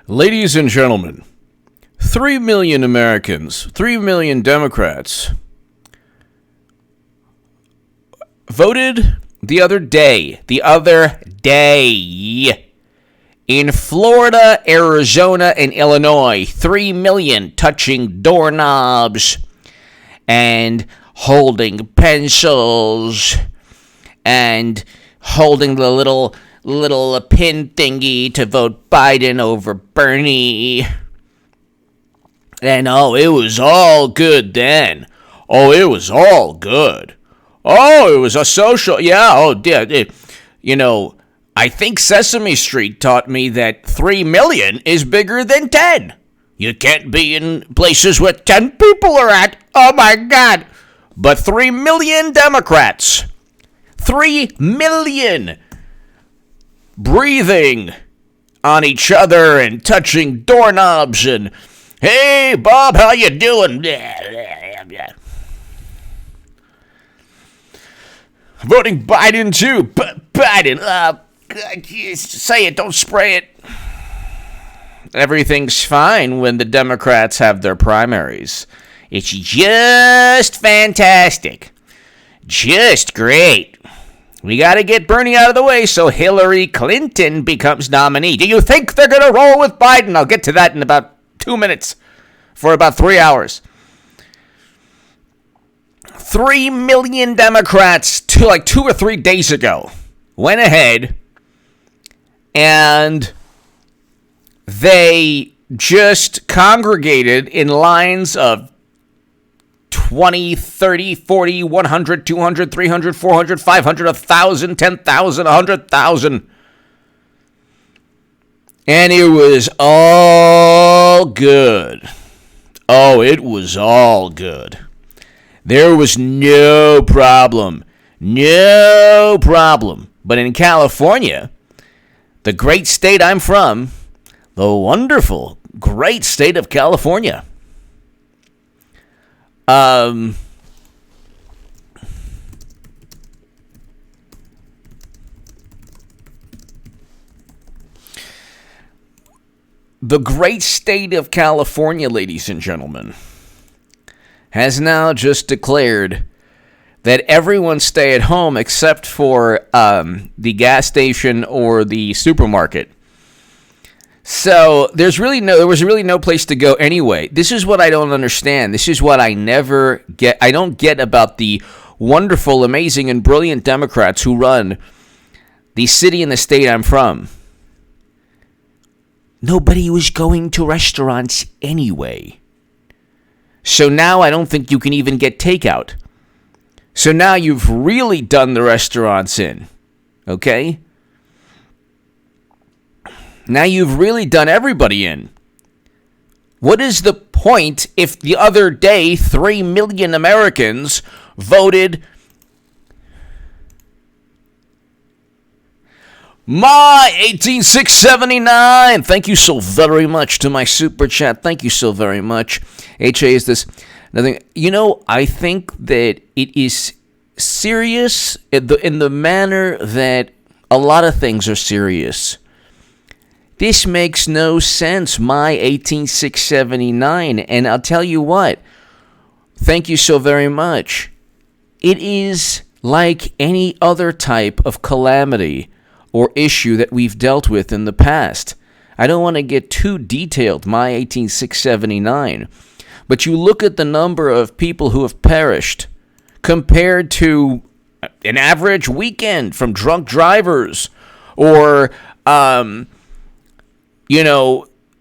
Ladies and gentlemen, 3 million Americans, 3 million Democrats voted the other day, in Florida, Arizona, and Illinois. 3 million touching doorknobs and holding pencils and holding the little pin thingy to vote Biden over Bernie. And it was all good then. It was all good. It was a social, I think Sesame Street taught me that 3 million is bigger than 10. You can't be in places where 10 people are at. Oh my God. But 3 million Democrats. 3 million breathing on each other and touching doorknobs and, hey, Bob, how you doing? Voting Biden, too. Biden, say it, don't spray it. Everything's fine when the Democrats have their primaries. It's just fantastic. Just great. We got to get Bernie out of the way so Hillary Clinton becomes nominee. Do you think they're going to roll with Biden? I'll get to that in about 2 minutes for about 3 hours. 3 million Democrats, 2 or 3 days ago, went ahead and they just congregated in lines of 20, 30, 40, 100, 200, 300, 400, 500, 1,000, 10,000, 100,000. And it was all good. It was all good. There was no problem. No problem. But in California, the great state I'm from, the wonderful, great state of California, the great state of California, ladies and gentlemen, has now just declared that everyone stay at home except for the gas station or the supermarket. So there was really no place to go anyway. This is what I don't understand. This is what I never get. I don't get about the wonderful, amazing, and brilliant Democrats who run the city and the state I'm from. Nobody was going to restaurants anyway. So now I don't think you can even get takeout. So now you've really done the restaurants in. Okay? Now you've really done everybody in. What is the point if the other day 3 million Americans voted my 18679? Thank you so very much to my super chat. Thank you so very much. HA is this. Nothing. I think that it is serious in the manner that a lot of things are serious. This makes no sense, my 18679. And I'll tell you what, thank you so very much. It is like any other type of calamity or issue that we've dealt with in the past. I don't want to get too detailed, my 18679. But you look at the number of people who have perished compared to an average weekend from drunk drivers or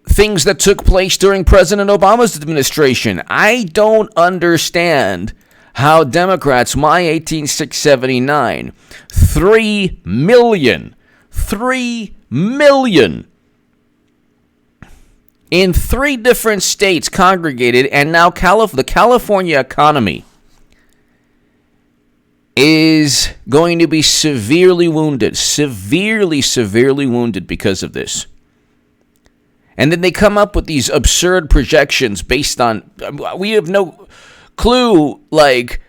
things that took place during President Obama's administration. I don't understand how Democrats, my 18679, 3 million in 3 different states congregated, and now the California economy is going to be severely wounded because of this. And then they come up with these absurd projections based on, we have no clue, like,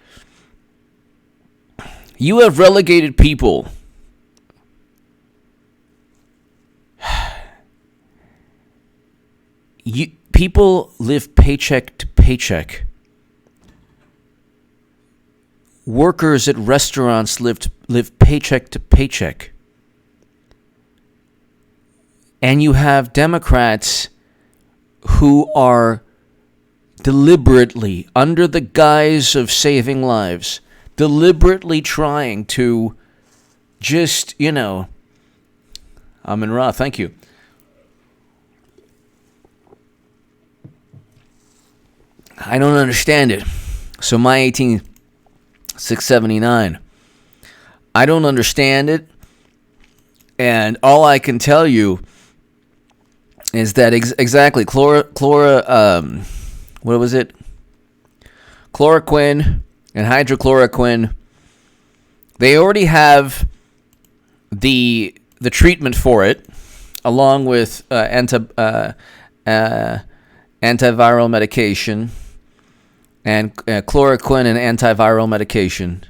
you have relegated people People live paycheck to paycheck. Workers at restaurants live paycheck to paycheck. And you have Democrats who are deliberately, under the guise of saving lives, deliberately trying to just, Amin Ra, thank you. I don't understand it. So my 18679, I don't understand it. And all I can tell you is that exactly what was it? Chloroquine and hydrochloroquine. They already have the treatment for it, along with antiviral medication and chloroquine and antiviral medication.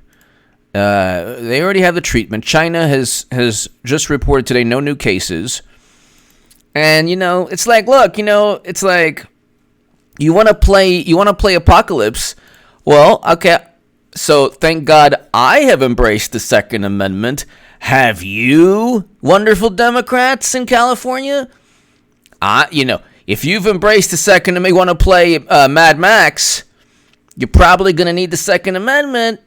They already have the treatment. China has just reported today no new cases. And it's like, look, it's like you want to play apocalypse. Well, okay. So thank God I have embraced the Second Amendment. Have you, wonderful Democrats in California? If you've embraced the Second Amendment, you want to play Mad Max, you're probably going to need the Second Amendment.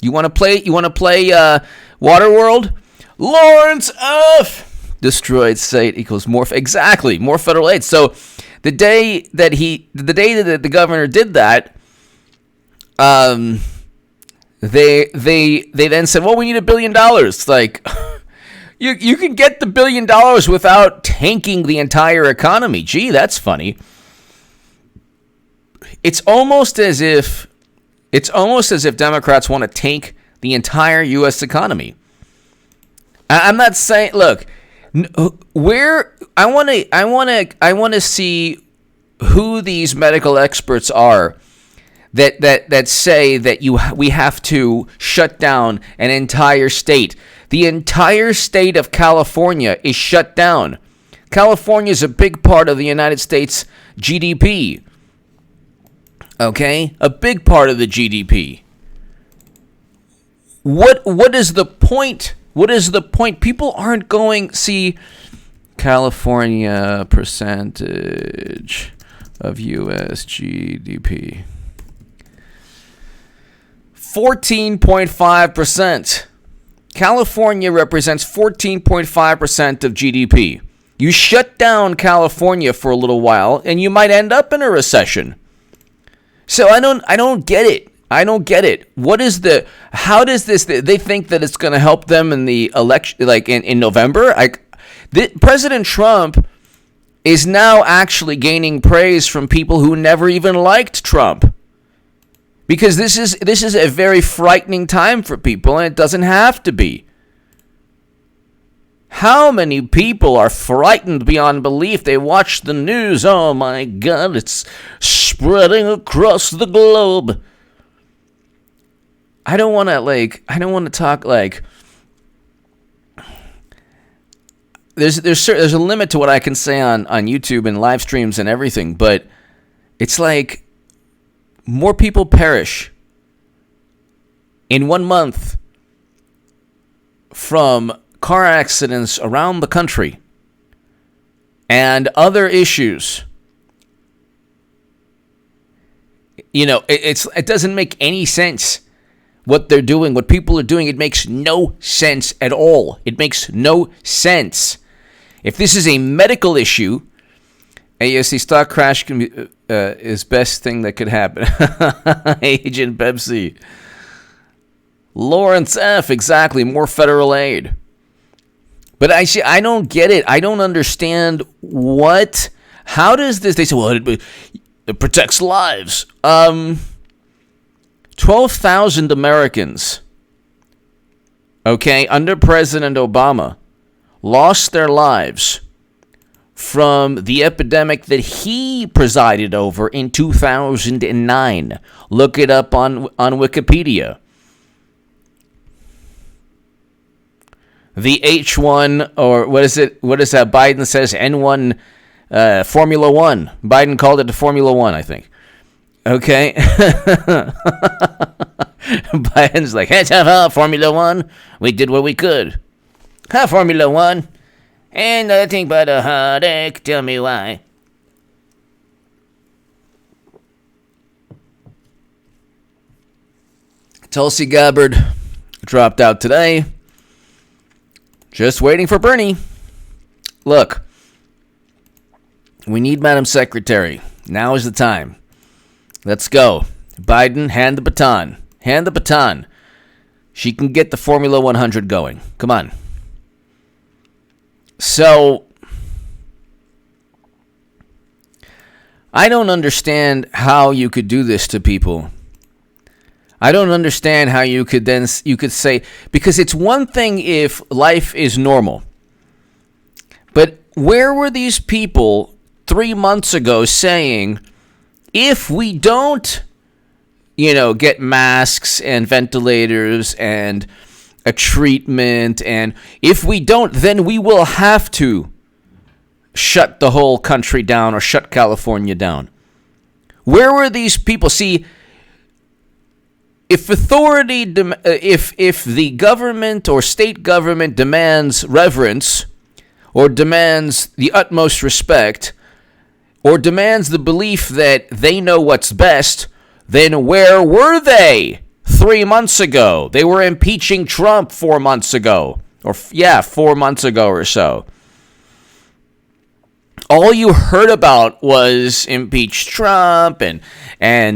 You want to play Waterworld? Lawrence F. Destroyed state equals more. Exactly, more federal aid. So the day that the governor did that, they then said, well, we need $1 billion. It's like, you can get the $1 billion without tanking the entire economy. Gee, that's funny. It's almost as if Democrats want to tank the entire U.S. economy. I'm not saying, look, where I want to see who these medical experts are that say that we have to shut down an entire state. The entire state of California is shut down. California is a big part of the United States GDP. Okay? A big part of the GDP. What is the point? What is the point? People aren't going, see, California percentage of U.S. GDP. 14.5%. California represents 14.5% of GDP. You shut down California for a little while, and you might end up in a recession. So I don't get it. I don't get it. How does this, they think that it's going to help them in the election, like in November? President Trump is now actually gaining praise from people who never even liked Trump. Because this is a very frightening time for people, and it doesn't have to be. How many people are frightened beyond belief? They watch the news. Oh my God, it's spreading across the globe. I don't want to talk like. There's a limit to what I can say on YouTube and live streams and everything, but it's like more people perish in 1 month from car accidents around the country and other issues. It doesn't make any sense what they're doing, what people are doing. It makes no sense at all. It makes no sense. If this is a medical issue, ASC stock crash can be is best thing that could happen. Agent Pepsi. Lawrence F. Exactly. More federal aid. But I don't get it. I don't understand what. How does this? They say, well, it protects lives. 12,000 Americans, okay, under President Obama, lost their lives from the epidemic that he presided over in 2009. Look it up on Wikipedia. The H1, or what is it? What is that? Biden says N1 Formula One. Biden called it the Formula One, I think. Okay. Biden's like, hey, Formula One. We did what we could. Formula One. Ain't nothing but a heartache. Tell me why. Tulsi Gabbard dropped out today. Just waiting for Bernie. Look, we need Madam Secretary. Now is the time. Let's go. Biden, hand the baton. Hand the baton. She can get the Formula 100 going. Come on. So, I don't understand how you could do this to people. I don't understand how you could say, because it's one thing if life is normal. But where were these people 3 months ago saying, if we don't, get masks and ventilators and a treatment, and if we don't, then we will have to shut the whole country down or shut California down? Where were these people? See, if if the government or state government demands reverence, or demands the utmost respect, or demands the belief that they know what's best, then where were they 3 months ago? They were impeaching Trump 4 months ago, 4 months ago or so. All you heard about was impeach Trump and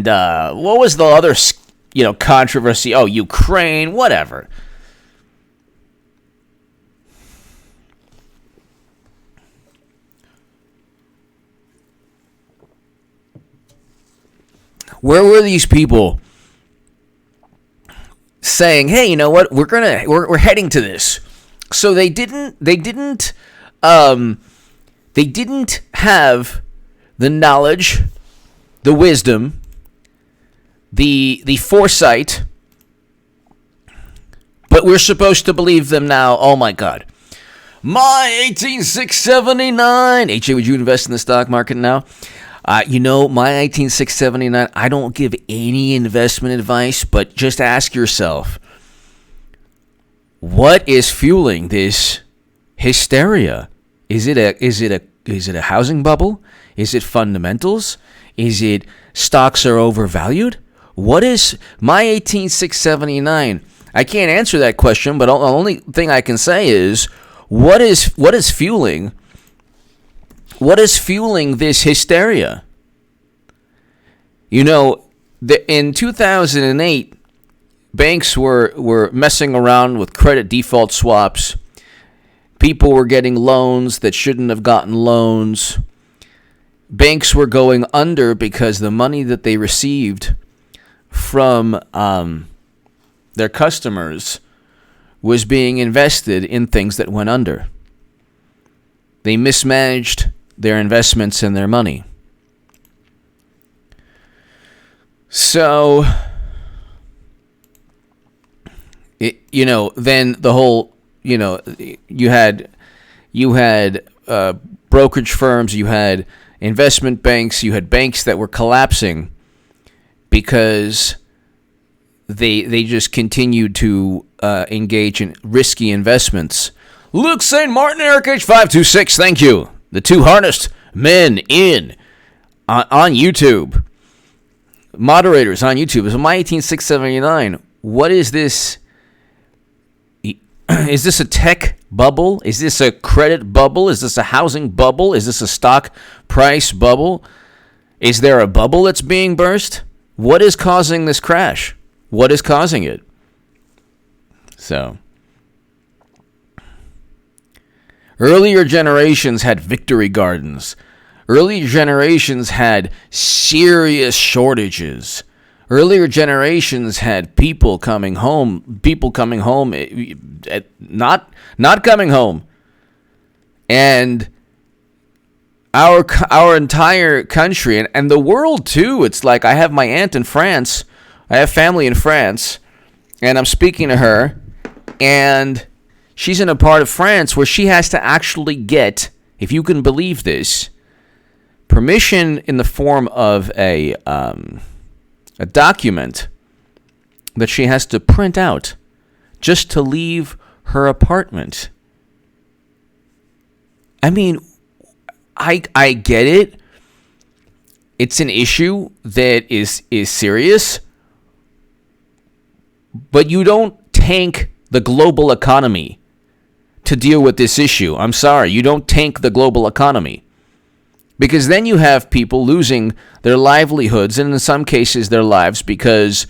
what was the other controversy? Oh, Ukraine, whatever. Where were these people saying, "Hey, you know what? We're heading to this." So they didn't have the knowledge, the wisdom, the foresight, but we're supposed to believe them now. Oh my God. My 18679. HA, would you invest in the stock market now? My 18679, I don't give any investment advice, but just ask yourself, what is fueling this hysteria? Is it a housing bubble? Is it fundamentals? Is it stocks are overvalued? What is my 18679? I can't answer that question, but the only thing I can say is what is fueling this hysteria? In 2008, banks were messing around with credit default swaps. People were getting loans that shouldn't have gotten loans. Banks were going under because the money that they received from their customers was being invested in things that went under. They mismanaged their investments and their money. So, then the whole, you had brokerage firms, you had investment banks, you had banks that were collapsing because they just continued to engage in risky investments. Luke St. Martin, Eric H526, thank you. The two hardest men on YouTube. Moderators on YouTube. So my 18679, what is this? Is this a tech bubble? Is this a credit bubble? Is this a housing bubble? Is this a stock price bubble? Is there a bubble that's being burst? What is causing this crash? What is causing it? So, earlier generations had victory gardens. Earlier generations had serious shortages. Earlier generations had people coming home, not coming home. And our entire country and the world too, it's like I have my aunt in France. I have family in France, and I'm speaking to her, and she's in a part of France where she has to actually get, if you can believe this, permission in the form of a document that she has to print out just to leave her apartment. I mean, I get it. It's an issue that is serious, but you don't tank the global economy to deal with this issue. I'm sorry, you don't tank the global economy. Because then you have people losing their livelihoods, and in some cases their lives, because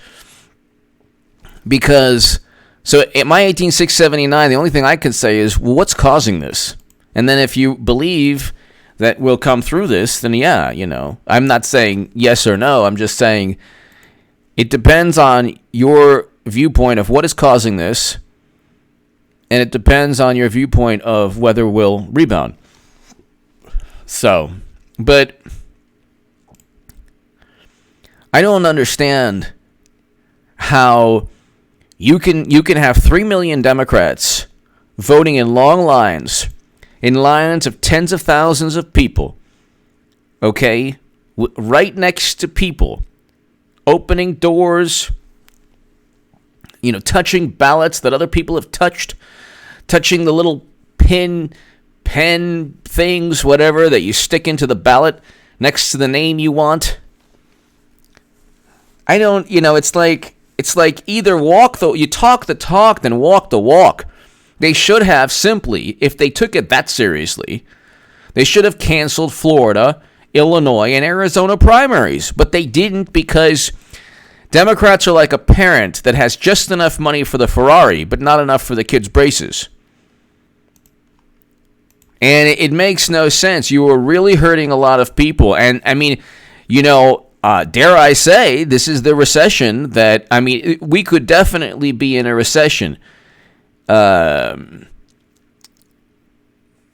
so at my 18679, the only thing I can say is, well, what's causing this? And then if you believe that we'll come through this, then yeah, I'm not saying yes or no. I'm just saying it depends on your viewpoint of what is causing this, and it depends on your viewpoint of whether we'll rebound. So, but I don't understand how you can have 3 million Democrats voting in long lines, in lines of tens of thousands of people, okay, right next to people, opening doors, touching ballots that other people have touched, touching the little pen things, whatever, that you stick into the ballot next to the name you want. I don't, it's like either you talk the talk, then walk the walk. They should have simply, if they took it that seriously, they should have canceled Florida, Illinois, and Arizona primaries. But they didn't, because Democrats are like a parent that has just enough money for the Ferrari, but not enough for the kids' braces. And it makes no sense. You are really hurting a lot of people. And, I mean, dare I say, this is the recession that, we could definitely be in a recession around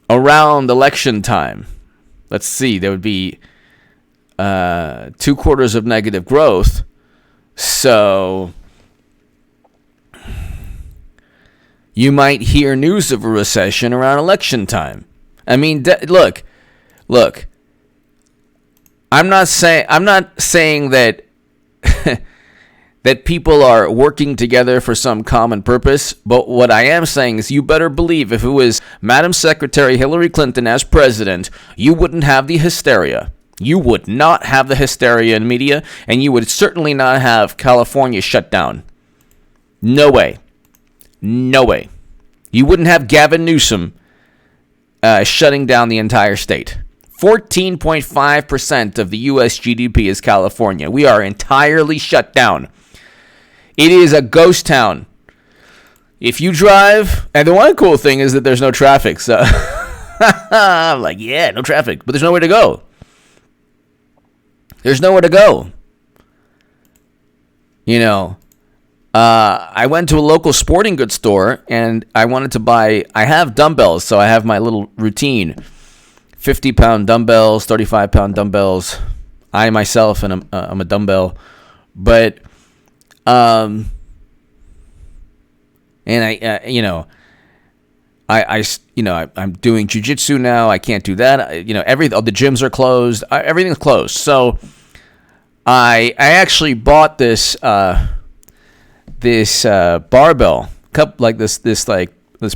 election time. Let's see, there would be 2 quarters of negative growth. So you might hear news of a recession around election time. I mean, look. I'm not saying that that people are working together for some common purpose, but what I am saying is you better believe if it was Madam Secretary Hillary Clinton as president, you wouldn't have the hysteria. You would not have the hysteria in media, and you would certainly not have California shut down. No way. No way. You wouldn't have Gavin Newsom shutting down the entire state. 14.5% of the U.S. GDP is California. We are entirely shut down. It is a ghost town. If you drive, and the one cool thing is that there's no traffic. So I'm like, yeah, no traffic, but there's nowhere to go. There's nowhere to go. I went to a local sporting goods store, and I wanted to buy, I have dumbbells, so I have my little routine. 50-pound dumbbells, 35-pound dumbbells. I myself, and I'm a dumbbell. But, and I'm doing jiu-jitsu now. I can't do that. The gyms are closed. Everything's closed. So I actually bought this barbell, like this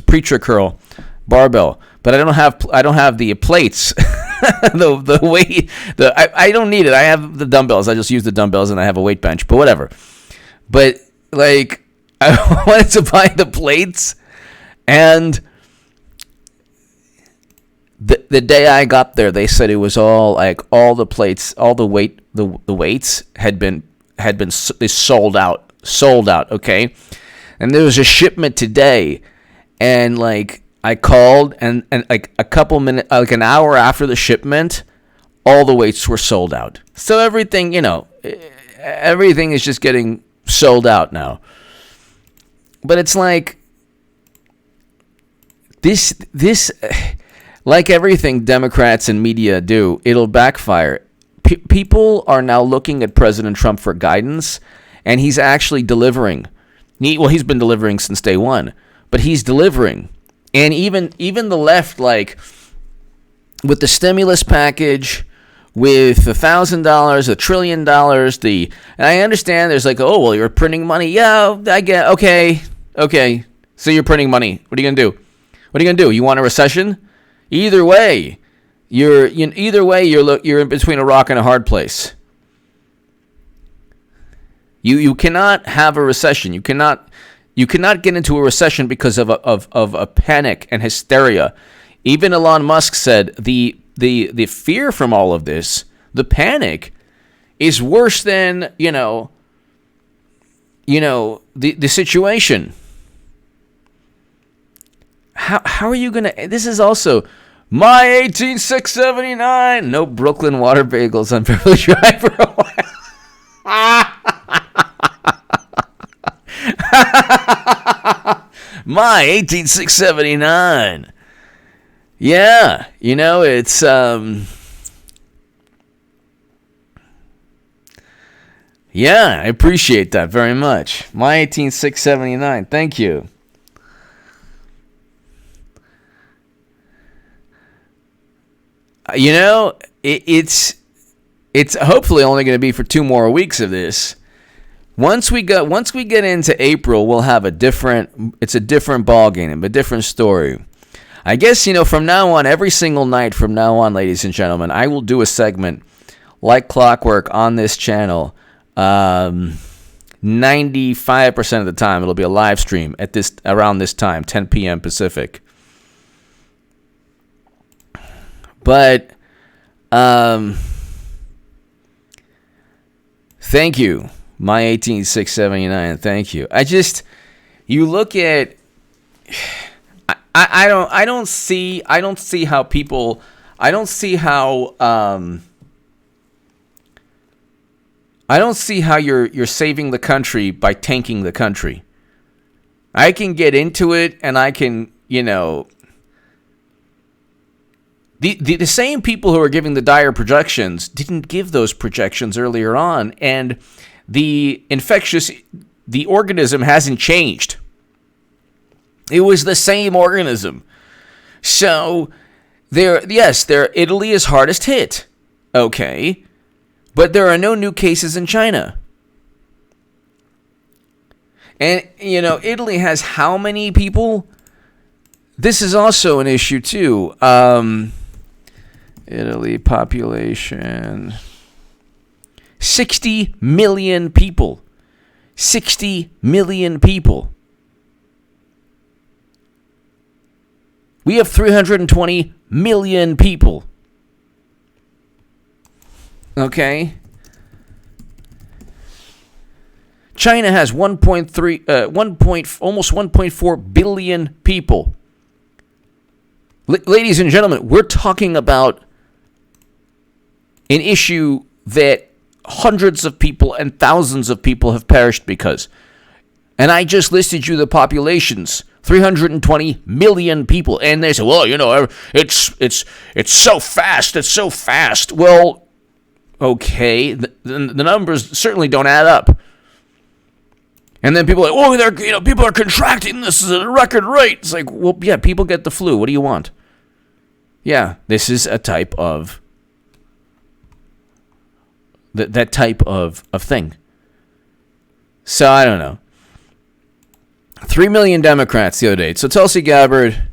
preacher curl barbell, but I don't have the plates. the weight. I don't need it. I have the dumbbells. I just use the dumbbells, and I have a weight bench. But whatever. But like, I wanted to buy the plates, and the day I got there, they said it was all the plates, all the weights had been sold out. Okay, and there was a shipment today, and like I called, and like a couple minutes, like an hour after the shipment, all the weights were sold out. So everything is just getting sold out now. But it's like this like everything Democrats and media do, it'll backfire. People are now looking at President Trump for guidance, and he's actually delivering. He's been delivering since day one, but he's delivering. And even the left, like with the stimulus package, with $1,000, $1 trillion. And I understand there's like, oh well, you're printing money. Yeah, I get okay. So you're printing money. What are you gonna do? What are you gonna do? You want a recession? Either way, you're in between a rock and a hard place. You cannot have a recession. You cannot get into a recession because of a panic and hysteria. Even Elon Musk said the fear from all of this, the panic, is worse than the situation. How are you gonna? This is also my 18679. No Brooklyn water bagels on Beverly Drive for a while. My 18679. Yeah, it's yeah, I appreciate that very much. My 18679. Thank you. It's hopefully only going to be for 2 more weeks of this. Once we get into April, we'll have a different ball game, a different story. I guess, from now on, every single night from now on, ladies and gentlemen, I will do a segment like clockwork on this channel. 95% of the time, it'll be a live stream at around this time, 10 p.m. Pacific. But thank you, my 18679. Thank you. You look at. I don't see how people. I don't see how. I don't see how you're saving the country by tanking the country. I can get into it, and I can, The same people who are giving the dire projections didn't give those projections earlier on, and the organism hasn't changed. It was the same organism. So Italy is hardest hit. Okay. But there are no new cases in China. And, Italy has how many people? This is also an issue, too. Italy population. 60 million people. 60 million people. We have 320 million people. Okay? China has almost 1.4 billion people. Ladies and gentlemen, we're talking about an issue that hundreds of people and thousands of people have perished because. And I just listed you the populations. 320 million people. And they say, well, it's so fast. It's so fast. Well, okay. The numbers certainly don't add up. And then people are like, people are contracting. This is a record rate. It's like, well, yeah, people get the flu. What do you want? Yeah, this is a type of that type of thing. So I don't know. 3 million Democrats the other day. So Tulsi Gabbard,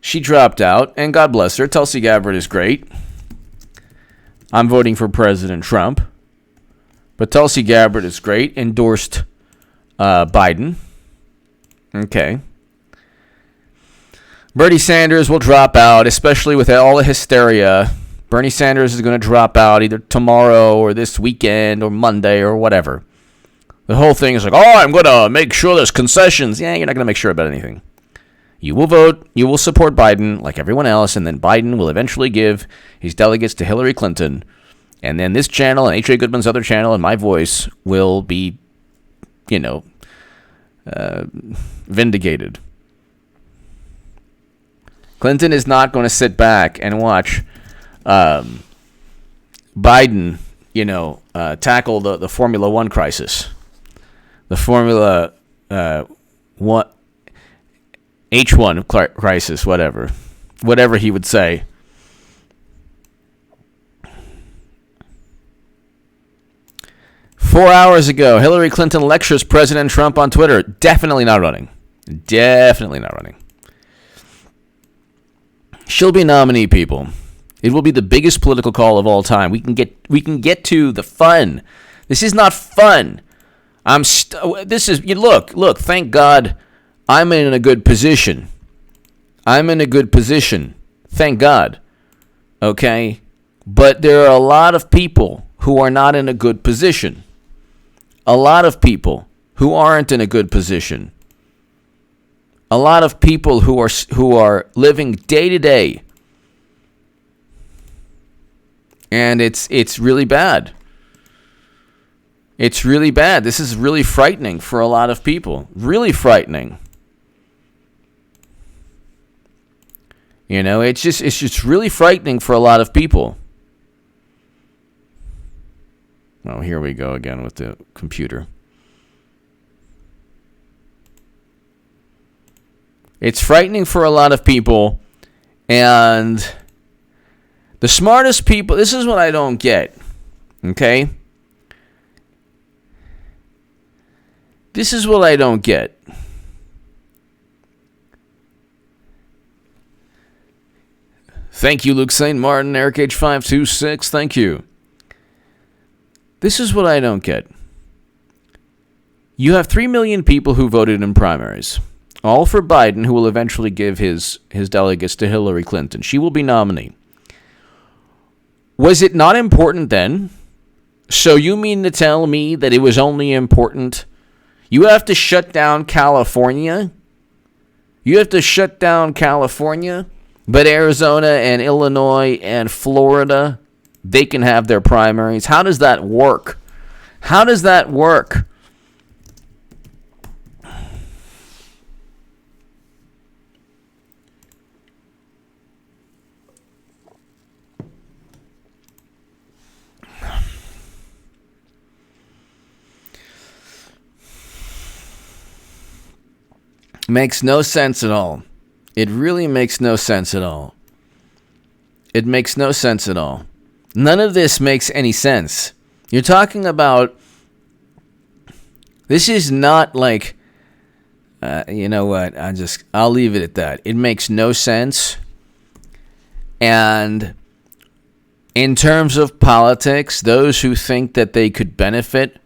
she dropped out, and God bless her. Tulsi Gabbard is great. I'm voting for President Trump, but Tulsi Gabbard is great. Endorsed Biden. Okay. Bernie Sanders will drop out, especially with all the hysteria. Bernie Sanders is going to drop out either tomorrow or this weekend or Monday or whatever. The whole thing is like, I'm going to make sure there's concessions. Yeah, you're not going to make sure about anything. You will vote, you will support Biden like everyone else, and then Biden will eventually give his delegates to Hillary Clinton. And then this channel and H.A. Goodman's other channel and my voice will be, vindicated. Clinton is not going to sit back and watch Biden, tackle the Formula One crisis. The Formula H1 crisis, whatever he would say. 4 hours ago, Hillary Clinton lectures President Trump on Twitter. Definitely not running. Definitely not running. She'll be nominee, people. It will be the biggest political call of all time. We can get to the fun. This is not fun. Look, thank God I'm in a good position. Thank God. Okay? But there are a lot of people who are not in a good position. A lot of people who aren't in a good position. A lot of people who are living day to day. And it's really bad. It's really bad. This is really frightening for a lot of people. Really frightening. You know, it's just really frightening for a lot of people. Oh, here we go again with the computer. It's frightening for a lot of people, and the smartest people, this is what I don't get, okay? This is what I don't get. Thank you, Luke St. Martin, Eric H526, thank you. This is what I don't get. You have 3 million people who voted in primaries, all for Biden, who will eventually give his delegates to Hillary Clinton. She will be nominee. Was it not important then? So you mean to tell me that it was only important? You have to shut down California? You have to shut down California? But Arizona and Illinois and Florida, they can have their primaries. How does that work? How does that work? Makes no sense at all. It really makes no sense at all. It makes no sense at all. None of this makes any sense. You're talking about... This is not like... you know what? I'll leave it at that. It makes no sense. And in terms of politics, those who think that they could benefit...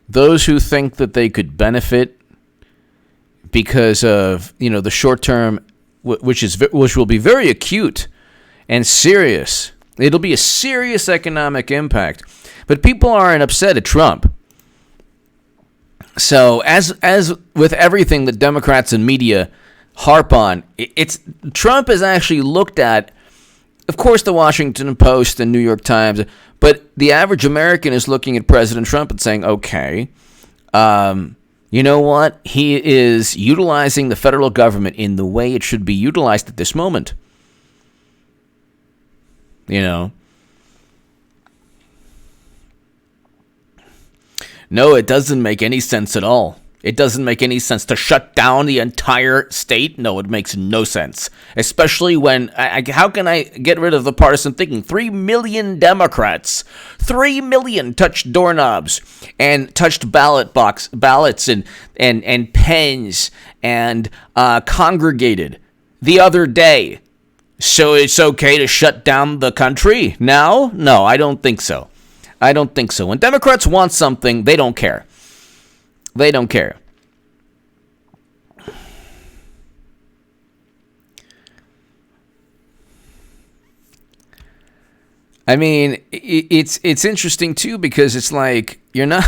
Those who think that they could benefit because of, the short term, which will be very acute and serious. It'll be a serious economic impact. But people aren't upset at Trump. So as with everything that Democrats and media harp on, Trump is actually looked at. Of course, the Washington Post and New York Times, but the average American is looking at President Trump and saying, okay, you know what? He is utilizing the federal government in the way it should be utilized at this moment. No, it doesn't make any sense at all. It doesn't make any sense to shut down the entire state. No, it makes no sense. Especially when, how can I get rid of the partisan thinking? 3 million Democrats, 3 million touched doorknobs and touched ballots and pens and congregated the other day. So it's okay to shut down the country now? No, I don't think so. I don't think so. When Democrats want something, they don't care. They don't care. I mean, it's interesting too because it's like you're not.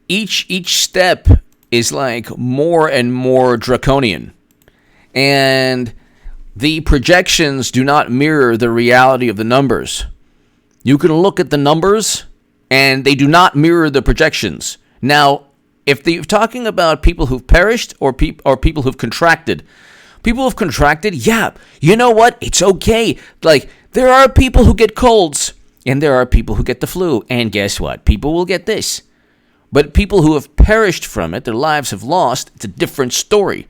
Each step is like more and more draconian, and the projections do not mirror the reality of the numbers. You can look at the numbers, and they do not mirror the projections. Now, if you're talking about people who've perished or people who've contracted, yeah, you know what? It's okay. Like, there are people who get colds, and there are people who get the flu. And guess what? People will get this. But people who have perished from it, their lives have lost, it's a different story.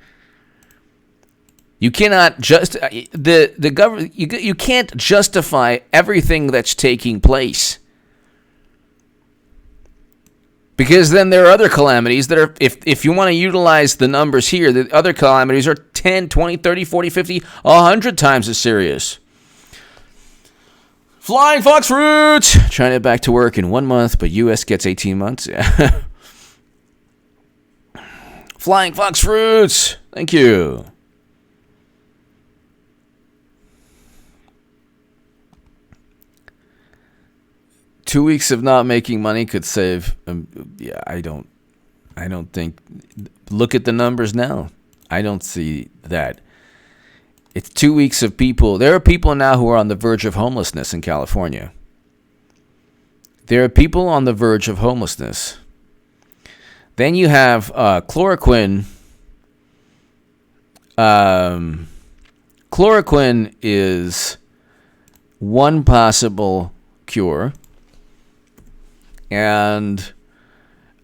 You cannot just the government. You can't justify everything that's taking place, because then there are other calamities that are, if you want to utilize the numbers here, the other calamities are 10, 20, 30, 40, 50, 100 times as serious. Flying fox fruits! China back to work in 1 month, but U.S. gets 18 months. Yeah. Flying fox fruits! Thank you. Two weeks of not making money could save. I don't think. Look at the numbers now. I don't see that. It's 2 weeks of people. There are people now who are on the verge of homelessness in California. There are people on the verge of homelessness. Then you have chloroquine. Chloroquine is one possible cure. And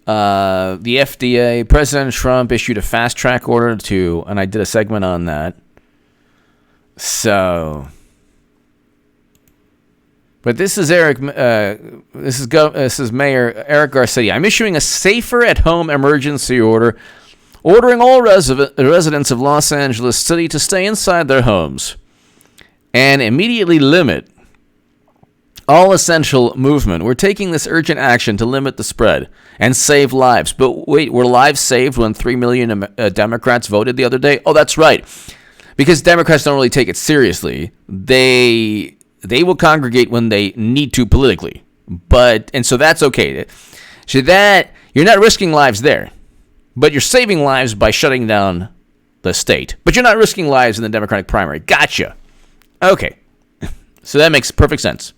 the FDA, President Trump issued a fast track order and I did a segment on that. So, but this is this is Mayor Eric Garcetti. I'm issuing a safer at home emergency order, ordering all residents of Los Angeles City to stay inside their homes and immediately limit all essential movement. We're taking this urgent action to limit the spread and save lives. But wait, were lives saved when 3 million Democrats voted the other day? Oh, that's right. Because Democrats don't really take it seriously. They will congregate when they need to politically. And so that's okay. So that you're not risking lives there. But you're saving lives by shutting down the state. But you're not risking lives in the Democratic primary. Gotcha. Okay. So that makes perfect sense.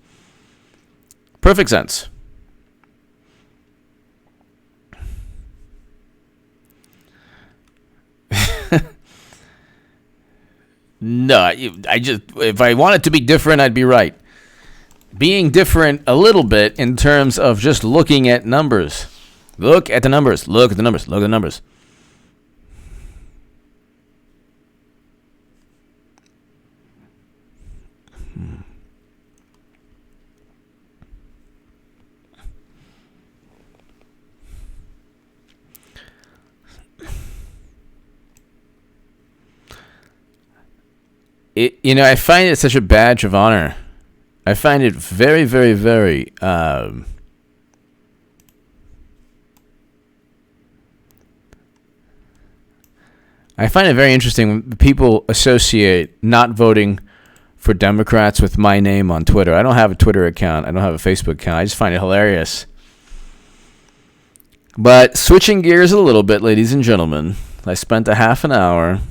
Perfect sense. No, if I want it to be different, I'd be right. Being different a little bit in terms of just looking at numbers. Look at the numbers. Look at the numbers. Look at the numbers. I find it such a badge of honor. I find it very, very, very. I find it very interesting when people associate not voting for Democrats with my name on Twitter. I don't have a Twitter account. I don't have a Facebook account. I just find it hilarious. But switching gears a little bit, ladies and gentlemen, I spent a half an hour.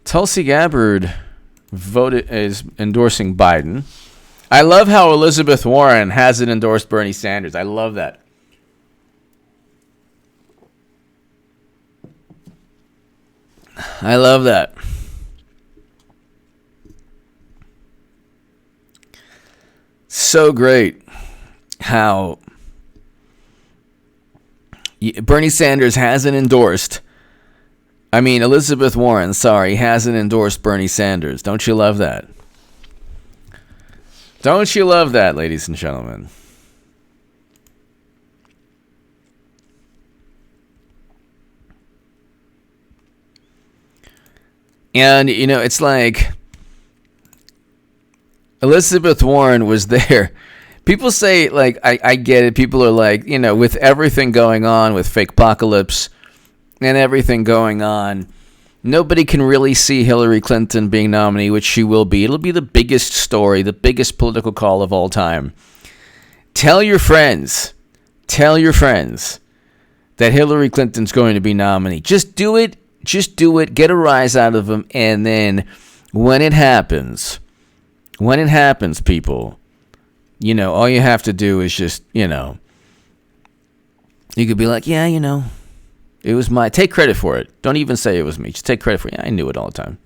Tulsi Gabbard is endorsing Biden. I love how Elizabeth Warren hasn't endorsed Bernie Sanders. I love that. I love that. So great how Bernie Sanders hasn't endorsed. Elizabeth Warren, hasn't endorsed Bernie Sanders. Don't you love that? Don't you love that, ladies and gentlemen? And, it's like Elizabeth Warren was there. People say, I get it. People are like, with everything going on, with fake apocalypse and everything going on, nobody can really see Hillary Clinton being nominee, which she will be. It'll be the biggest story, the biggest political call of all time. Tell your friends that Hillary Clinton's going to be nominee. Just do it. Get a rise out of them. And then when it happens, people, all you have to do is just, you could be like, yeah, it was take credit for it. Don't even say it was me. Just take credit for it. Yeah, I knew it all the time.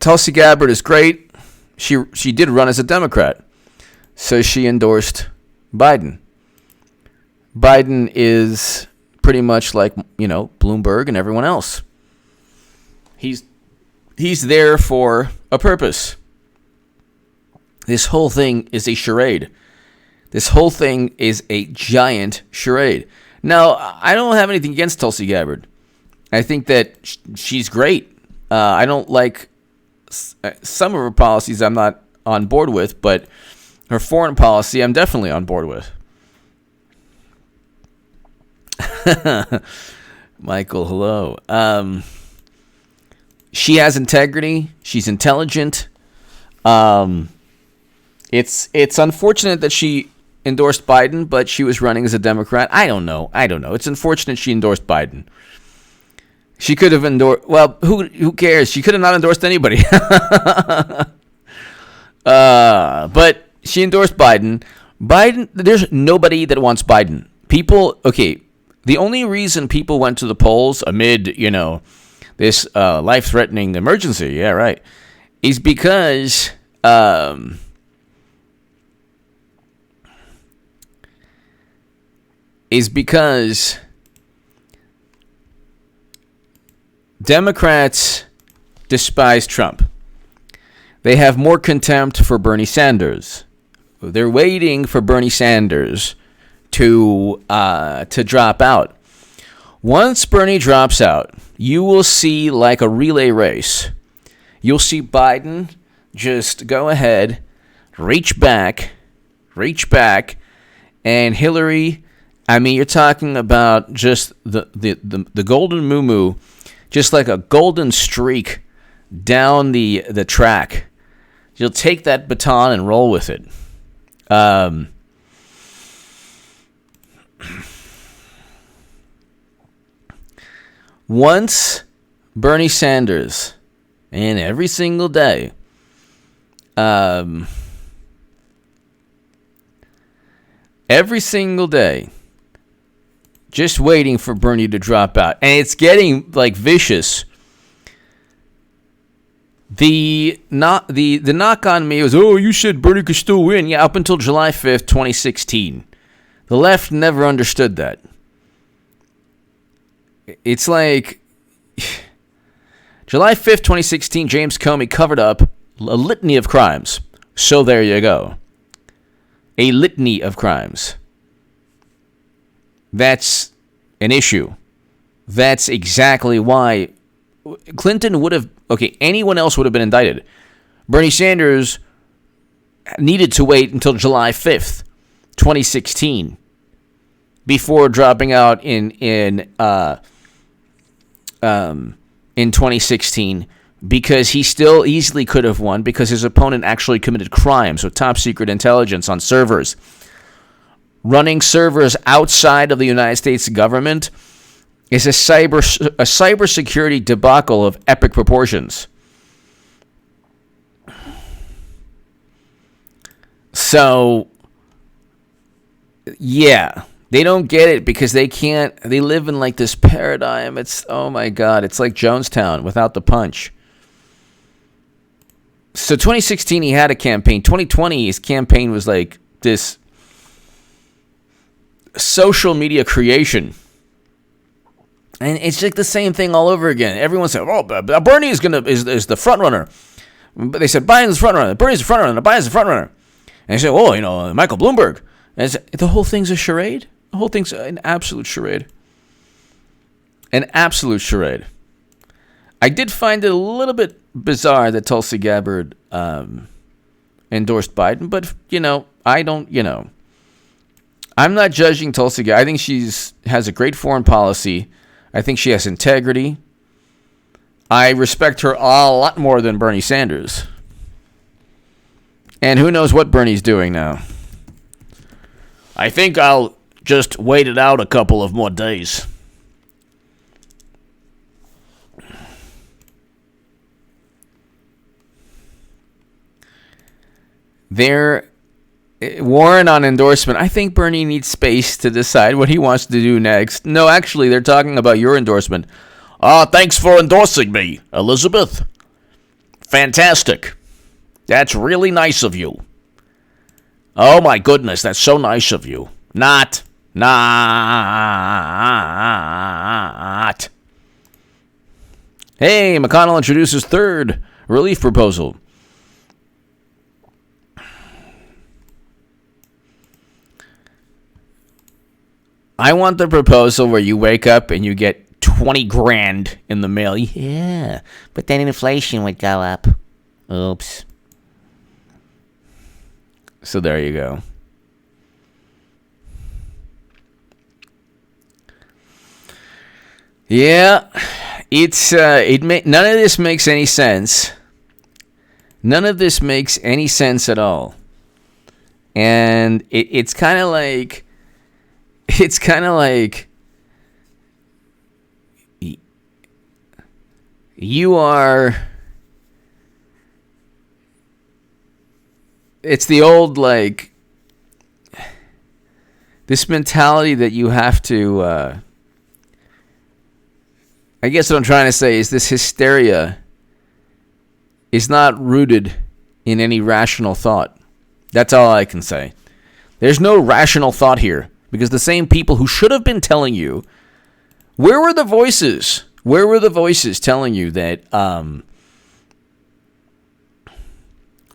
Tulsi Gabbard is great. she did run as a Democrat. So she endorsed Biden. Biden is pretty much like, Bloomberg and everyone else. He's there for a purpose. This whole thing is a charade. This whole thing is a giant charade. Now, I don't have anything against Tulsi Gabbard. I think that she's great. I don't like some of her policies I'm not on board with, but her foreign policy I'm definitely on board with. Michael, hello. She has integrity. She's intelligent. It's unfortunate that she endorsed Biden, but she was running as a Democrat. I don't know. It's unfortunate she endorsed Biden. She could have endorsed... Well, who cares? She could have not endorsed anybody. But she endorsed Biden. There's nobody that wants Biden. The only reason people went to the polls amid, this life-threatening emergency, yeah, right, is because... Democrats despise Trump. They have more contempt for Bernie Sanders. They're waiting for Bernie Sanders to drop out. Once Bernie drops out, you will see like a relay race. You'll see Biden just go ahead, reach back, and Hillary, you're talking about just the golden moo-moo, just like a golden streak down the track. You'll take that baton and roll with it. Once Bernie Sanders, and every single day, just waiting for Bernie to drop out. And it's getting vicious. The knock on me was, you said Bernie could still win. Yeah, up until July 5th, 2016. The left never understood that. It's like July 5th, 2016, James Comey covered up a litany of crimes. So there you go. A litany of crimes. That's an issue. That's exactly why Clinton would have... anyone else would have been indicted. Bernie Sanders needed to wait until July 5th, 2016, before dropping out in 2016, because he still easily could have won because his opponent actually committed crimes with top secret intelligence on servers. Running servers outside of the United States government is a cybersecurity debacle of epic proportions. So, yeah, they don't get it because they live in this paradigm. It's, oh my God, it's like Jonestown without the punch. So 2016, he had a campaign. 2020, his campaign was like this social media creation. And it's like the same thing all over again. Everyone said, Bernie is the front runner. But they said Biden's the front runner. Bernie's the front runner. Biden's the front runner. And they said, Michael Bloomberg. And the whole thing's a charade. The whole thing's an absolute charade. An absolute charade. I did find it a little bit bizarre that Tulsi Gabbard endorsed Biden, but, I don't, I'm not judging Tulsi Gabbard. I think she has a great foreign policy. I think she has integrity. I respect her a lot more than Bernie Sanders. And who knows what Bernie's doing now. I think I'll just wait it out a couple of more days. Warren on endorsement. I think Bernie needs space to decide what he wants to do next. No, actually, they're talking about your endorsement. Thanks for endorsing me, Elizabeth. Fantastic. That's really nice of you. Oh my goodness, that's so nice of you. Not. Hey, McConnell introduces third relief proposal. I want the proposal where you wake up and you get 20 grand in the mail. Yeah, but then inflation would go up. Oops. So there you go. Yeah, it's none of this makes any sense. None of this makes any sense at all. And it's kind of like you are. It's the old, like, this mentality that you have to, I guess what I'm trying to say is this hysteria is not rooted in any rational thought. That's all I can say. There's no rational thought here, because the same people who should have been telling you, where were the voices? Where were the voices telling you that,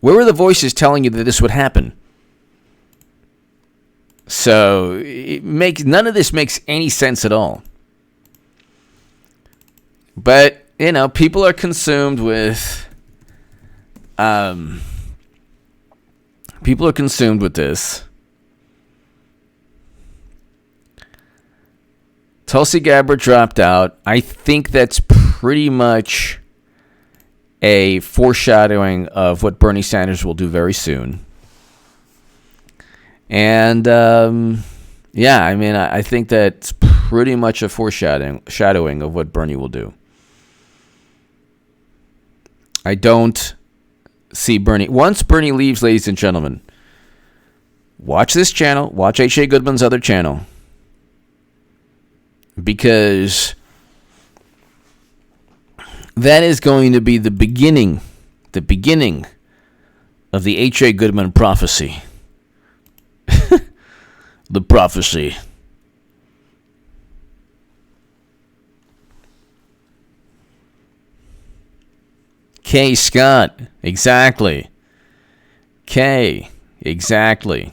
where were the voices telling you that this would happen? So none of this makes any sense at all. But, people are consumed with this. Tulsi Gabbard dropped out. I think that's pretty much a foreshadowing of what Bernie Sanders will do very soon. And, I think that's pretty much a foreshadowing of what Bernie will do. I don't see Bernie. Once Bernie leaves, ladies and gentlemen, watch this channel. Watch H.A. Goodman's other channel. Because that is going to be the beginning of the H.A. Goodman prophecy. The prophecy. K. Scott. Exactly. K. Exactly.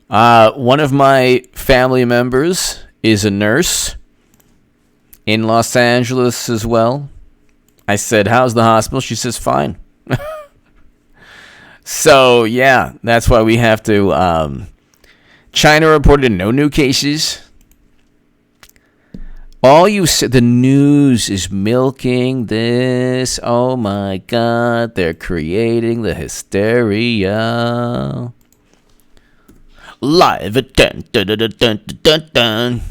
One of my family members is a nurse in Los Angeles as well. I said, how's the hospital? She says, fine. So, yeah, that's why we have to... China reported no new cases. The news is milking this. Oh my God, they're creating the hysteria. Live at 10. Dun, dun, dun, dun, dun, dun.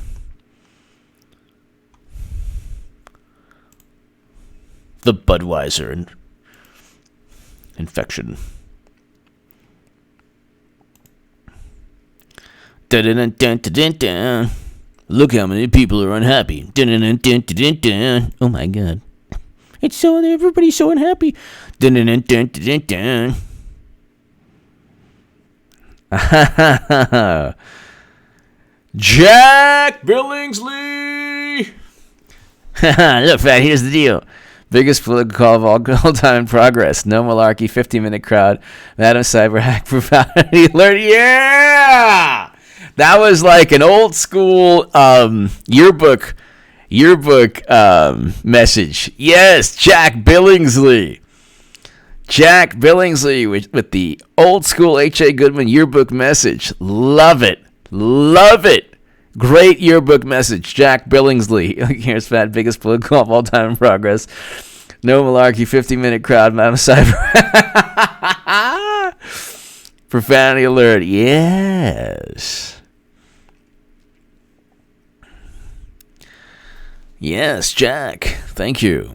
The Budweiser infection. Dun, dun, dun, dun, dun, dun. Look how many people are unhappy. Dun, dun, dun, dun, dun, dun. Oh my God. Everybody's so unhappy. Dun, dun, dun, dun, dun, dun. Jack Billingsley. Look, Fat, here's the deal. Biggest political call of all time in progress. No malarkey, 50-minute crowd. Madam Cyber Hack profanity alert. Yeah! That was like an old school yearbook message. Yes, Jack Billingsley. Jack Billingsley with the old school H.A. Goodman yearbook message. Love it. Love it. Great yearbook message. Jack Billingsley. Here's Fat, biggest political call of all time in progress. No malarkey, 50-minute crowd. Madam Cyber. Profanity alert. Yes. Yes, Jack. Thank you.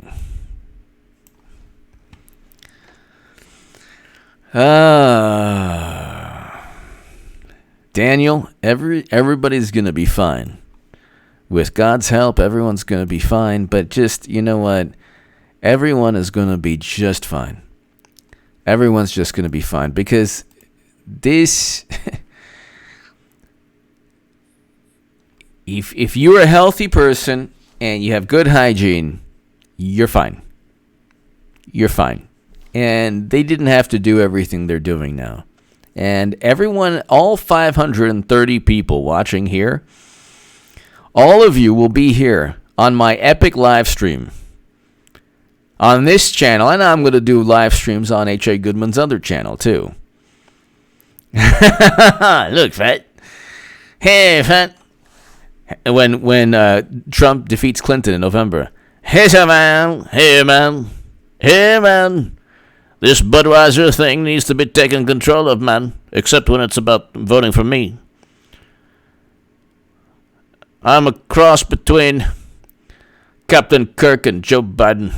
Daniel, everybody's going to be fine. With God's help, everyone's going to be fine. But just, you know what? Everyone is going to be just fine. Everyone's just going to be fine because this... If you're a healthy person and you have good hygiene, you're fine. You're fine. And they didn't have to do everything they're doing now. And everyone, all 530 people watching here, all of you will be here on my epic live stream on this channel. And I'm going to do live streams on H.A. Goodman's other channel, too. Look, Fat. Hey, Fat. When Trump defeats Clinton in November. Hey, man. Hey, man. Hey, man. This Budweiser thing needs to be taken control of, man. Except when it's about voting for me. I'm a cross between Captain Kirk and Joe Biden.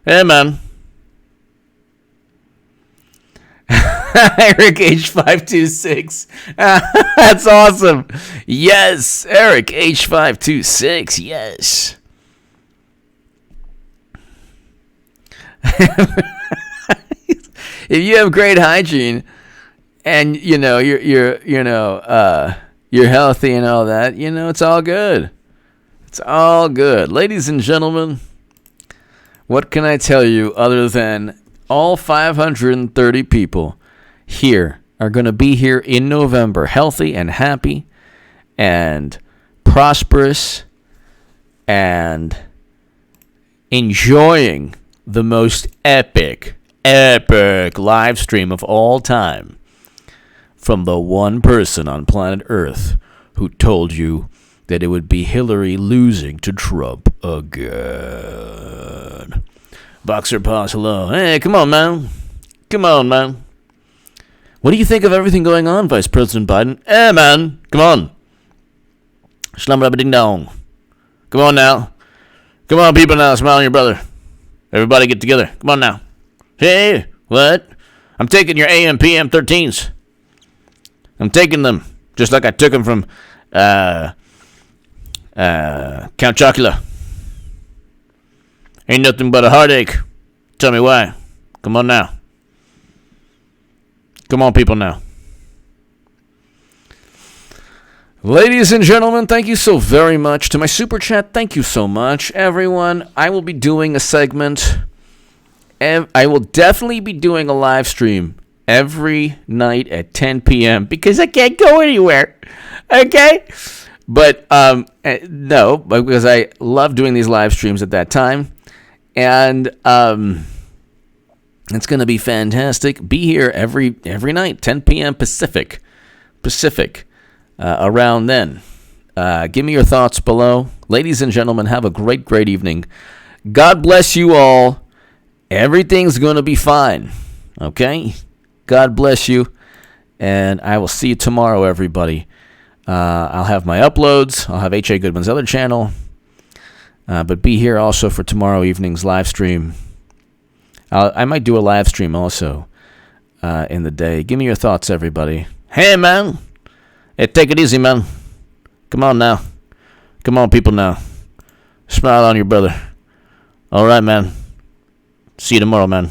Hey, man. Eric H526. That's awesome. Yes, Eric H526. Yes. If you have great hygiene and you're healthy and all that, it's all good. It's all good. Ladies and gentlemen, what can I tell you other than all 530 people here are going to be here in November, healthy and happy and prosperous and enjoying the most epic live stream of all time from the one person on planet Earth who told you that it would be Hillary losing to Trump again. Boxer Paws, hello. Hey, come on, man. Come on, man. What do you think of everything going on, Vice President Biden? Hey, man. Come on. Slum-rubba-ding-dong. Come on now. Come on, people now. Smile on your brother. Everybody get together. Come on now. Hey, what? I'm taking your AM, PM 13s. I'm taking them. Just like I took them from Count Chocula. Ain't nothing but a heartache. Tell me why. Come on now. Come on, people now. Ladies and gentlemen, thank you so very much. To my super chat, thank you so much. Everyone, I will be doing a segment. I will definitely be doing a live stream every night at 10 p.m. because I can't go anywhere. Okay? But, no, because I love doing these live streams at that time. And it's going to be fantastic. Be here every night, 10 p.m. Pacific, around then. Give me your thoughts below. Ladies and gentlemen, have a great, great evening. God bless you all. Everything's going to be fine. Okay? God bless you. And I will see you tomorrow, everybody. I'll have my uploads. I'll have H.A. Goodman's other channel. But be here also for tomorrow evening's live stream. I might do a live stream also in the day. Give me your thoughts, everybody. Hey, man. Hey, take it easy, man. Come on now. Come on, people now. Smile on your brother. All right, man. See you tomorrow, man.